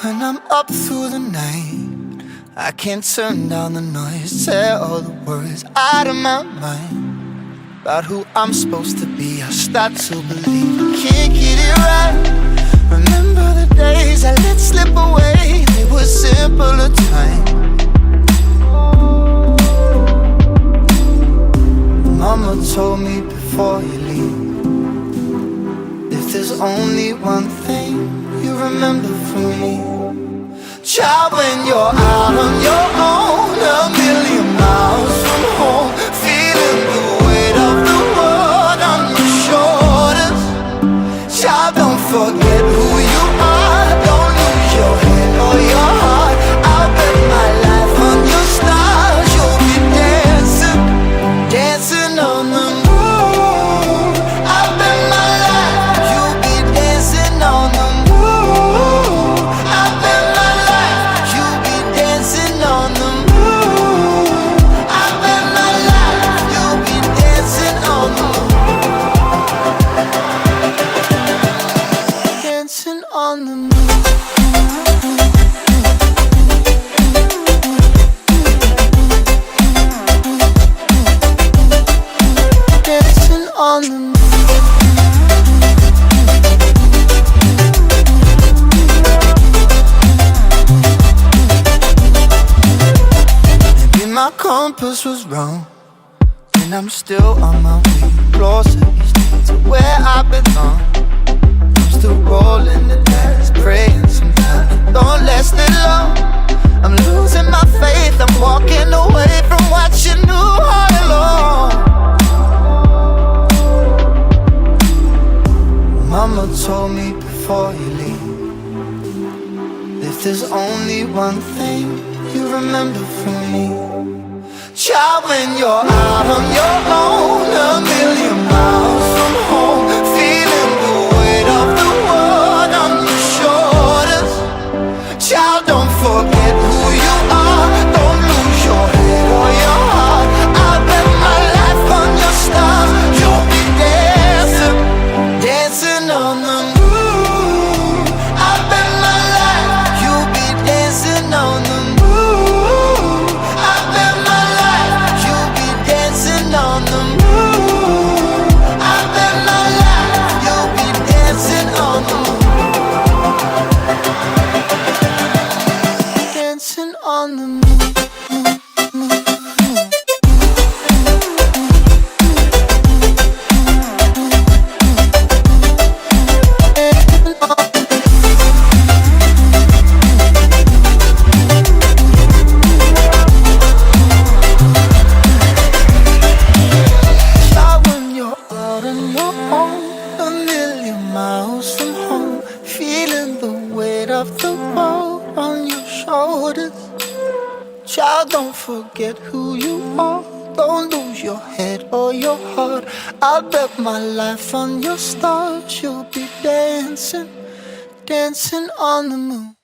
When I'm up through the night, I can't turn down the noise. Tear all the worries out of my mind about who I'm supposed to be. I start to believe I can't get it right. Remember the days I let slip away. They were simpler times. Mama told me before you leave, if there's only one thing you remember from me, child, when you're out on your own, a million miles from home, feeling the weight of the world on your shoulders. Child, don't forget who you are. Don't lose your head or your heart. I'll bet my life on your stars. You'll be dancing, dancing on the moon. I'll bet my life you'll be dancing on the moon. I'll bet my life you'll be dancing on the moon. I'll bet my life you'll be dancing on the moon. Dancing on the moon. Dancing on the moon. Maybe my compass was wrong, and I'm still on my way closer each day to where I belong. I'm still rolling the dice, praying sometimes it don't last that long. I'm losing my faith, I'm walking away from what you knew all along. Mama told me before you leave, if there's only one thing you remember from me, child, when you're out on your own, a million miles from home, feeling the weight of the world on your shoulders. Child, don't forget who you are. Don't lose your head or your heart. I'll bet my life on your stars. You'll be dancing, dancing on the moon. I'll bet my life you'll be dancing on the moon. I'll bet my life you'll be dancing on the moon. I'll bet my life you'll be dancing on the moon. Dancing on the moon. Child, when you're out on your own, a million miles from home, feeling the weight of the world on your shoulders. Child, don't forget who you are. Don't lose your head or your heart. I'll bet my life on your stars. You'll be dancing, dancing on the moon.